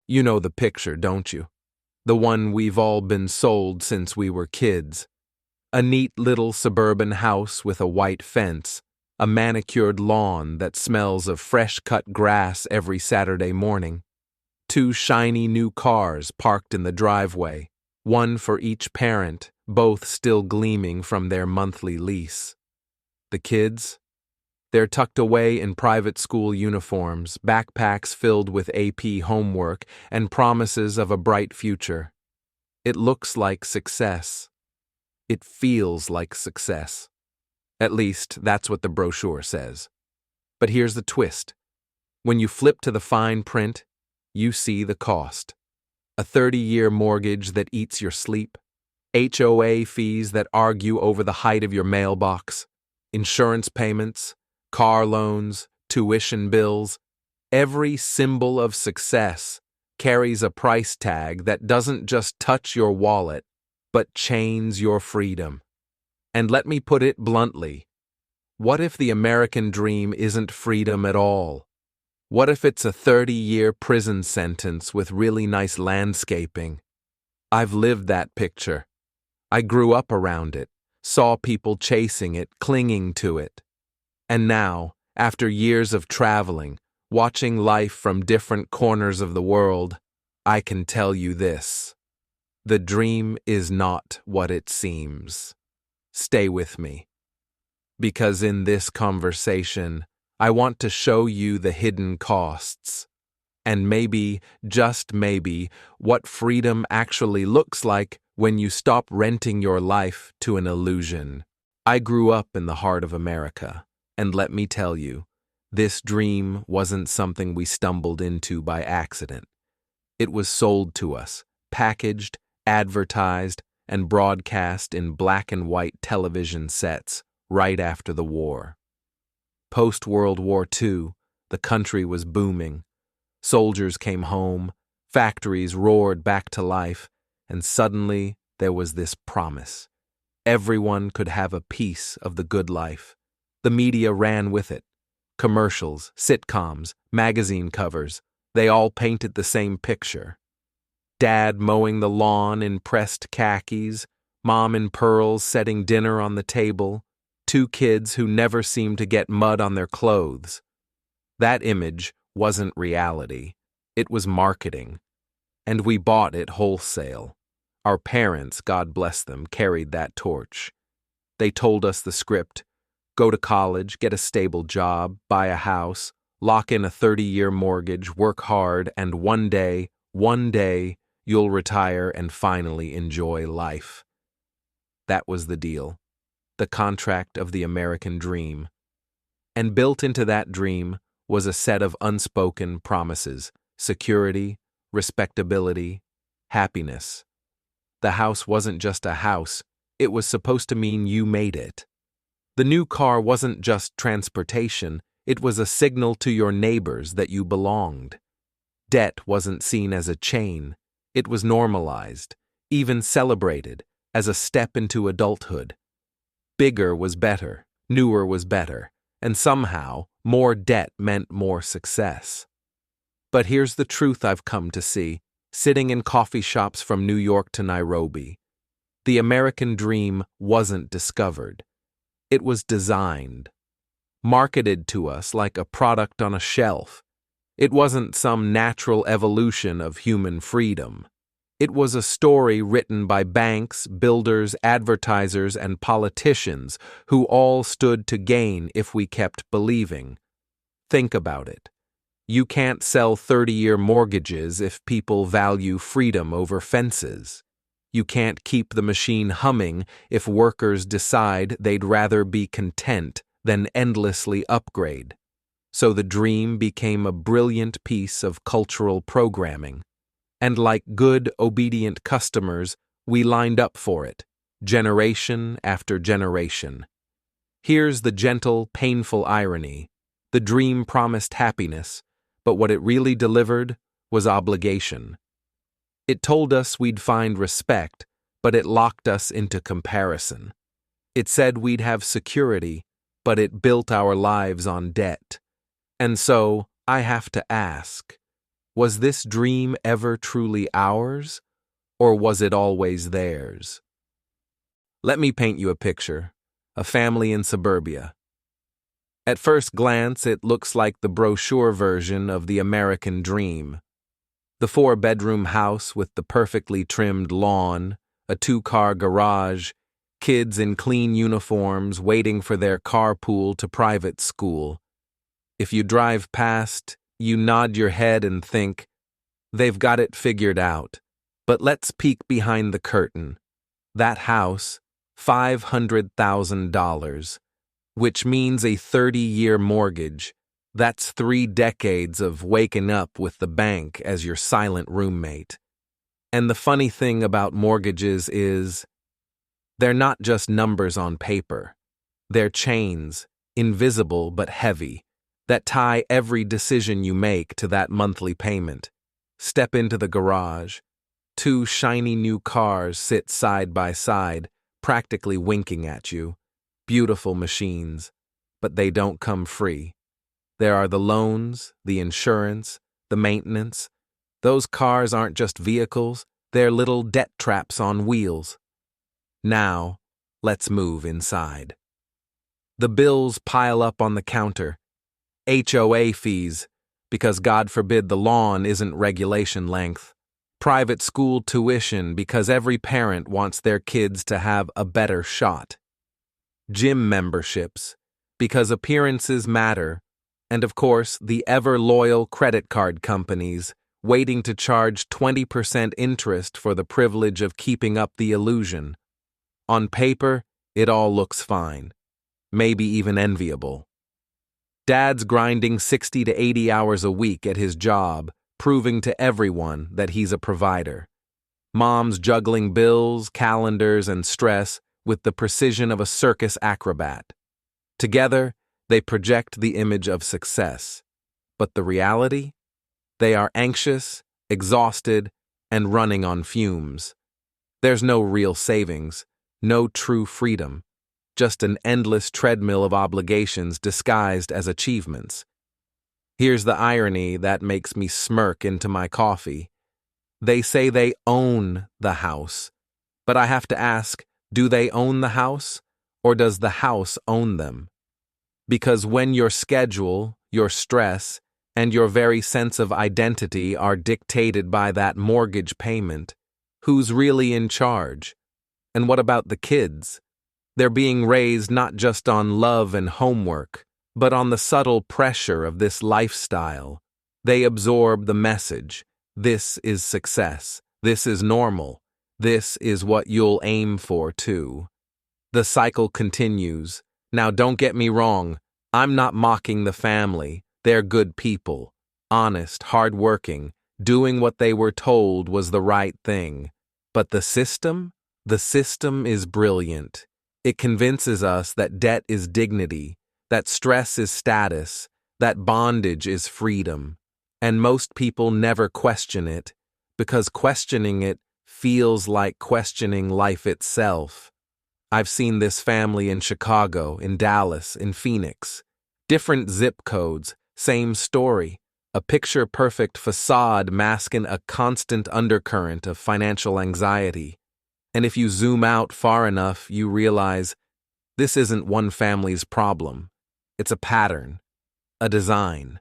You know the picture, don't you? The one we've all been sold since we were kids. A neat little suburban house with a white fence, a manicured lawn that smells of fresh-cut grass every Saturday morning, two shiny new cars parked in the driveway, one for each parent, both still gleaming from their monthly lease. The kids? They're tucked away in private school uniforms, backpacks filled with AP homework, and promises of a bright future. It looks like success. It feels like success. At least, that's what the brochure says. But here's the twist. When you flip to the fine print, you see the cost. A 30-year mortgage that eats your sleep, HOA fees that argue over the height of your mailbox, insurance payments, car loans, tuition bills. Every symbol of success carries a price tag that doesn't just touch your wallet, but chains your freedom. And let me put it bluntly, what if the American dream isn't freedom at all? What if it's a 30-year prison sentence with really nice landscaping? I've lived that picture. I grew up around it, saw people chasing it, clinging to it. And now, after years of traveling, watching life from different corners of the world, I can tell you this. The dream is not what it seems. Stay with me. Because in this conversation, I want to show you the hidden costs. And maybe, just maybe, what freedom actually looks like when you stop renting your life to an illusion. I grew up in the heart of America. And let me tell you, this dream wasn't something we stumbled into by accident. It was sold to us, packaged, advertised, and broadcast in black and white television sets right after the war. Post-World War II, the country was booming. Soldiers came home, factories roared back to life, and suddenly there was this promise. Everyone could have a piece of the good life. The media ran with it. Commercials, sitcoms, magazine covers, they all painted the same picture. Dad mowing the lawn in pressed khakis, Mom in pearls setting dinner on the table, two kids who never seemed to get mud on their clothes. That image wasn't reality. It was marketing. And we bought it wholesale. Our parents, God bless them, carried that torch. They told us the script. Go to college, get a stable job, buy a house, lock in a 30-year mortgage, work hard, and one day, you'll retire and finally enjoy life. That was the deal, the contract of the American dream. And built into that dream was a set of unspoken promises: security, respectability, happiness. The house wasn't just a house, it was supposed to mean you made it. The new car wasn't just transportation, it was a signal to your neighbors that you belonged. Debt wasn't seen as a chain, it was normalized, even celebrated, as a step into adulthood. Bigger was better, newer was better, and somehow, more debt meant more success. But here's the truth I've come to see, sitting in coffee shops from New York to Nairobi. The American dream wasn't discovered. It was designed, marketed to us like a product on a shelf. It wasn't some natural evolution of human freedom. It was a story written by banks, builders, advertisers, and politicians who all stood to gain if we kept believing. Think about it. You can't sell 30-year mortgages if people value freedom over fences. You can't keep the machine humming if workers decide they'd rather be content than endlessly upgrade. So the dream became a brilliant piece of cultural programming. And like good, obedient customers, we lined up for it, generation after generation. Here's the gentle, painful irony. The dream promised happiness, but what it really delivered was obligation. It told us we'd find respect, but it locked us into comparison. It said we'd have security, but it built our lives on debt. And so, I have to ask, Was this dream ever truly ours, or was it always theirs? Let me paint you a picture. A family in suburbia. At first glance, it looks like the brochure version of the American dream. The four-bedroom house with the perfectly trimmed lawn, a two-car garage, kids in clean uniforms waiting for their carpool to private school. If you drive past, you nod your head and think, they've got it figured out. But let's peek behind the curtain. That house, $500,000, which means a 30-year mortgage. That's 3 decades of waking up with the bank as your silent roommate. And the funny thing about mortgages is, they're not just numbers on paper. They're chains, invisible but heavy, that tie every decision you make to that monthly payment. Step into the garage. 2 shiny new cars sit side by side, practically winking at you. Beautiful machines, but they don't come free. There are the loans, the insurance, the maintenance. Those cars aren't just vehicles, they're little debt traps on wheels. Now, let's move inside. The bills pile up on the counter. HOA fees, because God forbid the lawn isn't regulation length. Private school tuition, because every parent wants their kids to have a better shot. Gym memberships, because appearances matter. And of course, the ever-loyal credit card companies, waiting to charge 20% interest for the privilege of keeping up the illusion. On paper, it all looks fine, maybe even enviable. Dad's grinding 60 to 80 hours a week at his job, proving to everyone that he's a provider. Mom's juggling bills, calendars, and stress with the precision of a circus acrobat. Together, they project the image of success. But the reality? They are anxious, exhausted, and running on fumes. There's no real savings, no true freedom, just an endless treadmill of obligations disguised as achievements. Here's the irony that makes me smirk into my coffee. They say they own the house, but I have to ask, do they own the house, or does the house own them? Because when your schedule, your stress, and your very sense of identity are dictated by that mortgage payment, who's really in charge? And what about the kids? They're being raised not just on love and homework, but on the subtle pressure of this lifestyle. They absorb the message. This is success. This is normal. This is what you'll aim for, too. The cycle continues. Now, don't get me wrong. I'm not mocking the family. They're good people. Honest, hardworking, doing what they were told was the right thing. But the system? The system is brilliant. It convinces us that debt is dignity, that stress is status, that bondage is freedom. And most people never question it, because questioning it feels like questioning life itself. I've seen this family in Chicago, in Dallas, in Phoenix. Different zip codes, same story. A picture-perfect facade masking a constant undercurrent of financial anxiety. And if you zoom out far enough, you realize this isn't one family's problem. It's a pattern, a design.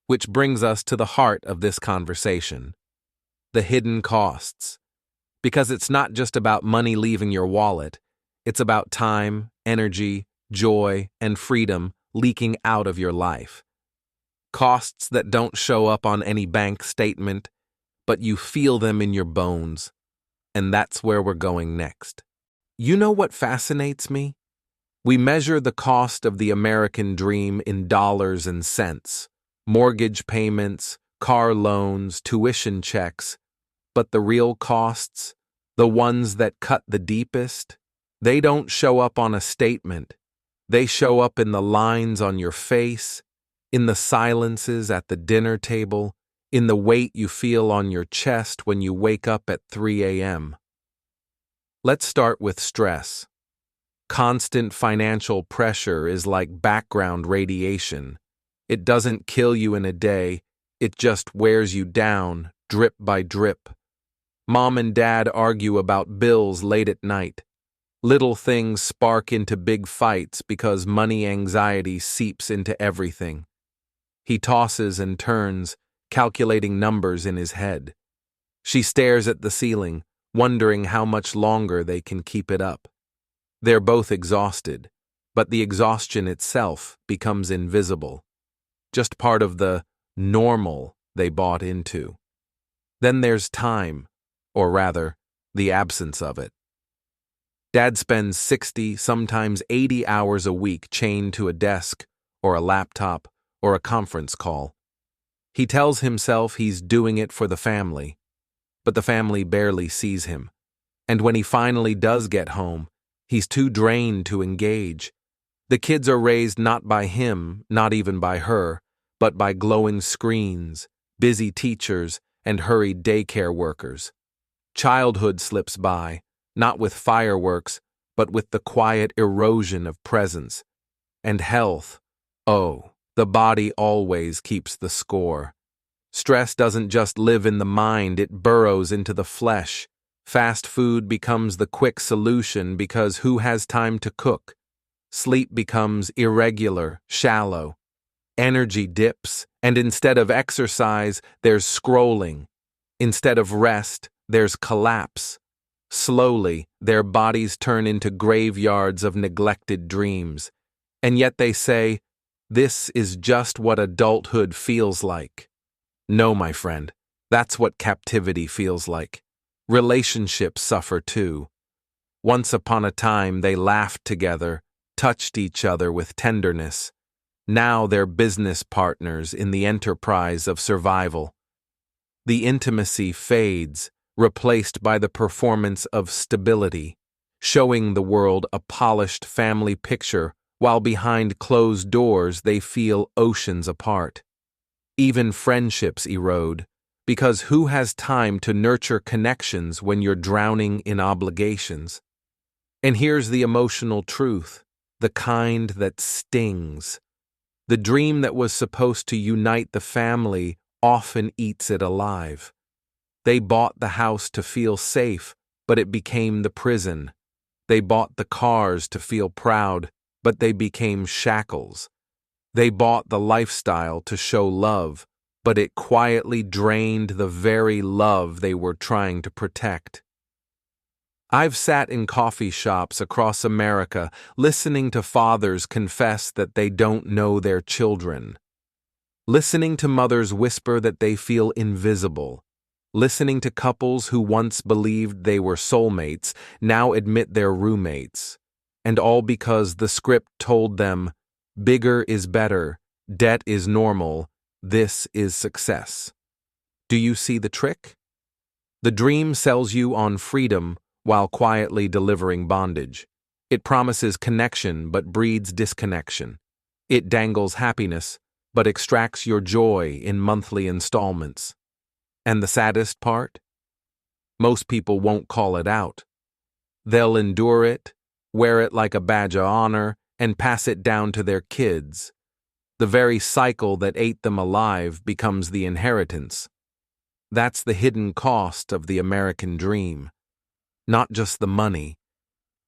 Which brings us to the heart of this conversation. The hidden costs. Because it's not just about money leaving your wallet. It's about time, energy, joy, and freedom leaking out of your life. Costs that don't show up on any bank statement, but you feel them in your bones. And that's where we're going next. You know what fascinates me? We measure the cost of the American dream in dollars and cents, mortgage payments, car loans, tuition checks. But the real costs, the ones that cut the deepest, they don't show up on a statement. They show up in the lines on your face, in the silences at the dinner table, in the weight you feel on your chest when you wake up at 3 a.m. Let's start with stress. Constant financial pressure is like background radiation. It doesn't kill you in a day, It just wears you down, drip by drip. Mom and Dad argue about bills late at night. Little things spark into big fights because money anxiety seeps into everything. He tosses and turns, calculating numbers in his head. She stares at the ceiling, wondering how much longer they can keep it up. They're both exhausted, but the exhaustion itself becomes invisible, just part of the normal they bought into. Then there's time, or rather, the absence of it. Dad spends 60, sometimes 80 hours a week chained to a desk, or a laptop, or a conference call. He tells himself he's doing it for the family, but the family barely sees him. And when he finally does get home, he's too drained to engage. The kids are raised not by him, not even by her, but by glowing screens, busy teachers, and hurried daycare workers. Childhood slips by, not with fireworks, but with the quiet erosion of presence. And health, oh, the body always keeps the score. Stress doesn't just live in the mind, it burrows into the flesh. Fast food becomes the quick solution because who has time to cook? Sleep becomes irregular, shallow. Energy dips, and instead of exercise, there's scrolling. Instead of rest, there's collapse. Slowly, their bodies turn into graveyards of neglected dreams. And yet they say, this is just what adulthood feels like. No, my friend, that's what captivity feels like. Relationships suffer too. Once upon a time, they laughed together, touched each other with tenderness. Now they're business partners in the enterprise of survival. The intimacy fades, replaced by the performance of stability, showing the world a polished family picture while behind closed doors they feel oceans apart. Even friendships erode, because who has time to nurture connections when you're drowning in obligations? And here's the emotional truth, the kind that stings. The dream that was supposed to unite the family often eats it alive. They bought the house to feel safe, but it became the prison. They bought the cars to feel proud, but they became shackles. They bought the lifestyle to show love, but it quietly drained the very love they were trying to protect. I've sat in coffee shops across America listening to fathers confess that they don't know their children, listening to mothers whisper that they feel invisible, listening to couples who once believed they were soulmates now admit they're roommates, and all because the script told them, bigger is better, debt is normal, this is success. Do you see the trick? The dream sells you on freedom while quietly delivering bondage. It promises connection but breeds disconnection. It dangles happiness but extracts your joy in monthly installments. And the saddest part? Most people won't call it out. They'll endure it, wear it like a badge of honor, and pass it down to their kids. The very cycle that ate them alive becomes the inheritance. That's the hidden cost of the American dream. Not just the money,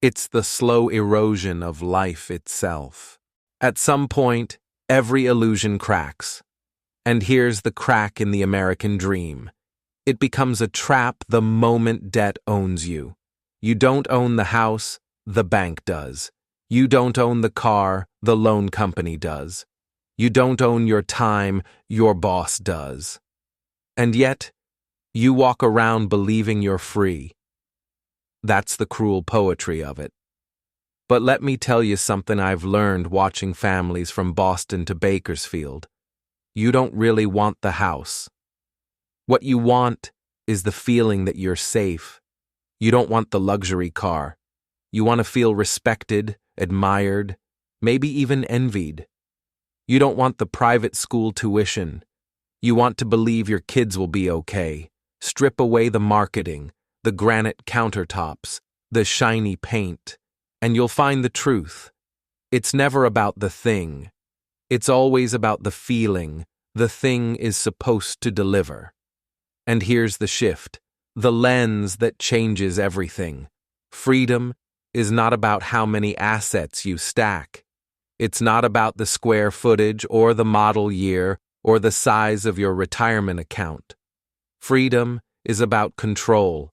it's the slow erosion of life itself. At some point, every illusion cracks. And here's the crack in the American dream. It becomes a trap the moment debt owns you. You don't own the house, the bank does. You don't own the car, the loan company does. You don't own your time, your boss does. And yet, you walk around believing you're free. That's the cruel poetry of it. But let me tell you something I've learned watching families from Boston to Bakersfield. You don't really want the house. What you want is the feeling that you're safe. You don't want the luxury car. You want to feel respected, admired, maybe even envied. You don't want the private school tuition. You want to believe your kids will be okay. Strip away the marketing, the granite countertops, the shiny paint, and you'll find the truth. It's never about the thing. It's always about the feeling, The thing is supposed to deliver. And here's the shift, the lens that changes everything. Freedom is not about how many assets you stack. It's not about the square footage or the model year or the size of your retirement account. Freedom is about control.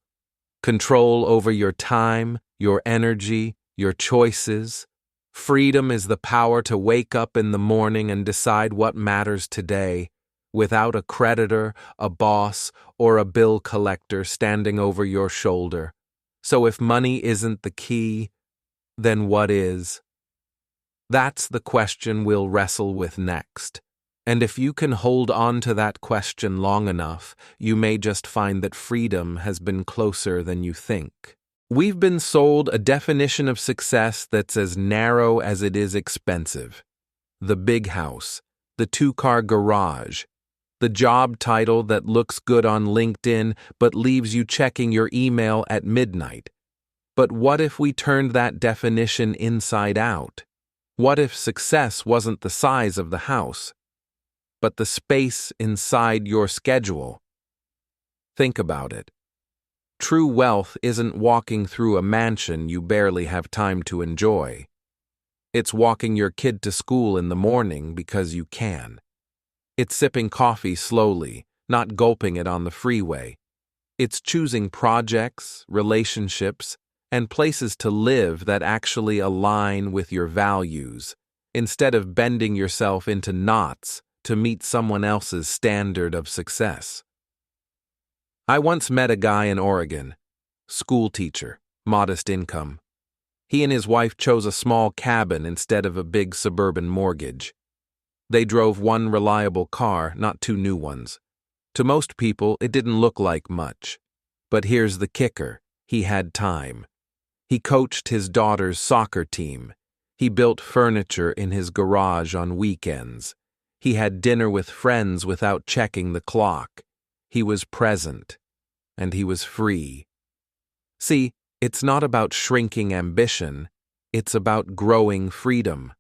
Control over your time, your energy, your choices. Freedom is the power to wake up in the morning and decide what matters today, without a creditor, a boss, or a bill collector standing over your shoulder. So if money isn't the key, then what is? That's the question we'll wrestle with next. And if you can hold on to that question long enough, you may just find that freedom has been closer than you think. We've been sold a definition of success that's as narrow as it is expensive. The big house, the two-car garage, the job title that looks good on LinkedIn but leaves you checking your email at midnight. But what if we turned that definition inside out? What if success wasn't the size of the house, but the space inside your schedule? Think about it. True wealth isn't walking through a mansion you barely have time to enjoy. It's walking your kid to school in the morning because you can. It's sipping coffee slowly, not gulping it on the freeway. It's choosing projects, relationships, and places to live that actually align with your values, instead of bending yourself into knots to meet someone else's standard of success. I once met a guy in Oregon, school teacher, modest income. He and his wife chose a small cabin instead of a big suburban mortgage. They drove one reliable car, not two new ones. To most people, it didn't look like much. But here's the kicker: he had time. He coached his daughter's soccer team. He built furniture in his garage on weekends. He had dinner with friends without checking the clock. He was present, and he was free. See, it's not about shrinking ambition, it's about growing freedom.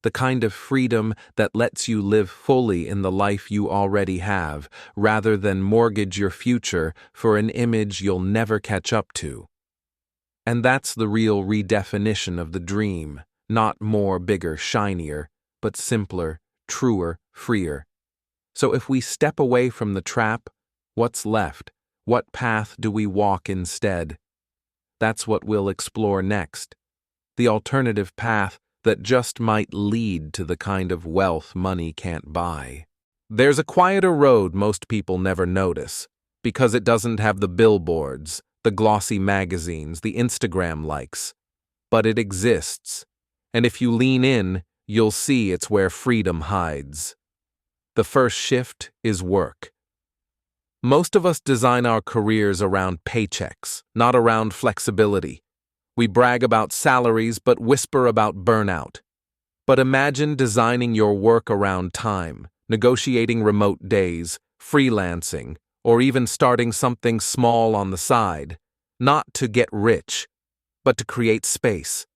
The kind of freedom that lets you live fully in the life you already have, rather than mortgage your future for an image you'll never catch up to. And that's the real redefinition of the dream, not more, bigger, shinier, but simpler, truer, freer. So if we step away from the trap, what's left? What path do we walk instead? That's what we'll explore next. The alternative path that just might lead to the kind of wealth money can't buy. There's a quieter road most people never notice, because it doesn't have the billboards, the glossy magazines, the Instagram likes. But it exists, and if you lean in, you'll see it's where freedom hides. The first shift is work. Most of us design our careers around paychecks, not around flexibility. We brag about salaries but whisper about burnout. But imagine designing your work around time, negotiating remote days, freelancing, or even starting something small on the side, not to get rich, but to create space.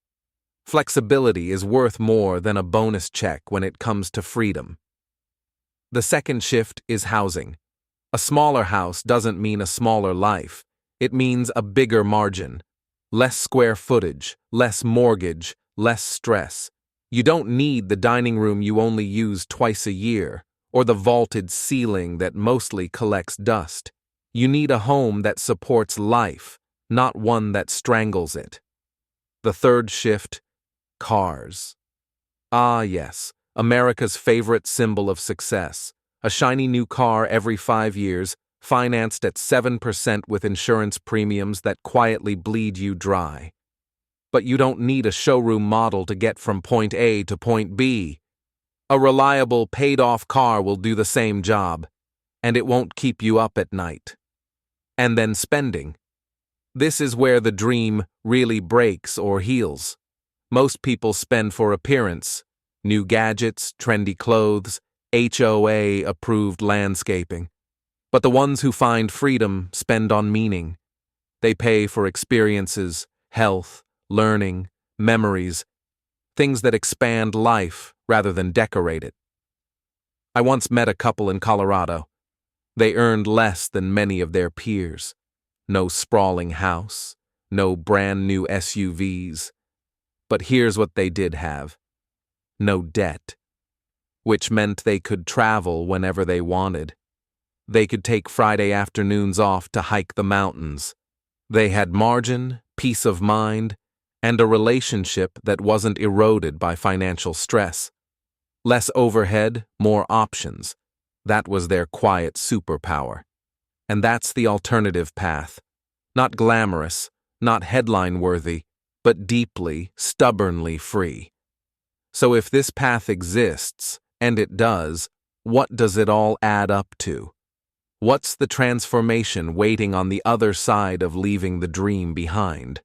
Flexibility is worth more than a bonus check when it comes to freedom. The second shift is housing. A smaller house doesn't mean a smaller life. It means a bigger margin. Less square footage, less mortgage, less stress. You don't need the dining room you only use twice a year, or the vaulted ceiling that mostly collects dust. You need a home that supports life, not one that strangles it. The third shift: cars. Ah, yes, America's favorite symbol of success. A shiny new car every 5 years, financed at 7% with insurance premiums that quietly bleed you dry. But you don't need a showroom model to get from point A to point B. A reliable, paid-off car will do the same job, and it won't keep you up at night. And then spending. This is where the dream really breaks or heals. Most people spend for appearance: new gadgets, trendy clothes, HOA-approved landscaping. But the ones who find freedom spend on meaning. They pay for experiences, health, learning, memories, things that expand life rather than decorate it. I once met a couple in Colorado. They earned less than many of their peers. No sprawling house, no brand new SUVs. But here's what they did have. No debt. Which meant they could travel whenever they wanted. They could take Friday afternoons off to hike the mountains. They had margin, peace of mind, and a relationship that wasn't eroded by financial stress. Less overhead, more options. That was their quiet superpower. And that's the alternative path. Not glamorous, not headline-worthy, but deeply, stubbornly free. So if this path exists, and it does, what does it all add up to? What's the transformation waiting on the other side of leaving the dream behind?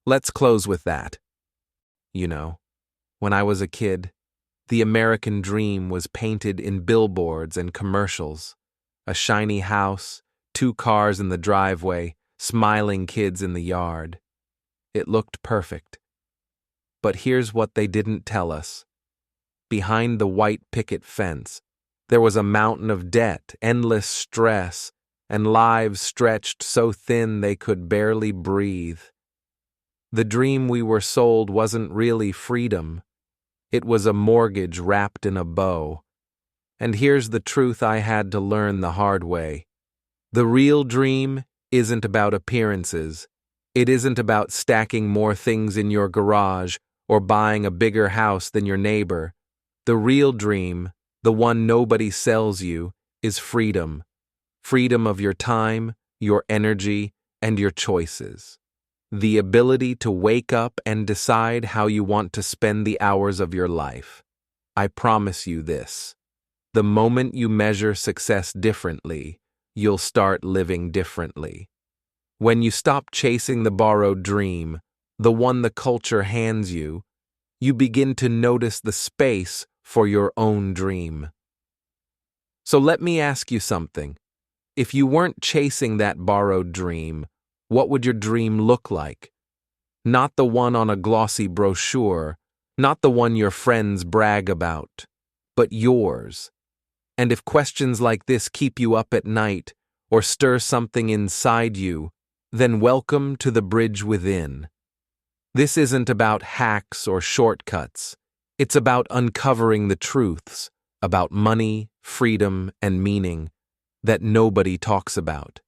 Let's close with that. You know, when I was a kid, the American dream was painted in billboards and commercials. A shiny house, 2 cars in the driveway, smiling kids in the yard. It looked perfect. But here's what they didn't tell us. Behind the white picket fence, there was a mountain of debt, endless stress, and lives stretched so thin they could barely breathe. The dream we were sold wasn't really freedom. It was a mortgage wrapped in a bow. And here's the truth I had to learn the hard way. The real dream isn't about appearances. It isn't about stacking more things in your garage or buying a bigger house than your neighbor. The real dream, the one nobody sells you, is freedom. Freedom of your time, your energy, and your choices. The ability to wake up and decide how you want to spend the hours of your life. I promise you this. The moment you measure success differently, you'll start living differently. When you stop chasing the borrowed dream, the one the culture hands you, you begin to notice the space for your own dream. So let me ask you something. If you weren't chasing that borrowed dream, what would your dream look like? Not the one on a glossy brochure, not the one your friends brag about, but yours. And if questions like this keep you up at night or stir something inside you, then welcome to the bridge within. This isn't about hacks or shortcuts. It's about uncovering the truths about money, freedom, and meaning that nobody talks about.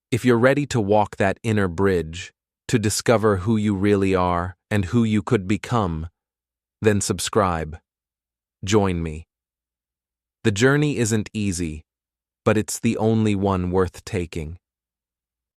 If you're ready to walk that inner bridge, to discover who you really are and who you could become, then subscribe. Join me. The journey isn't easy, but it's the only one worth taking.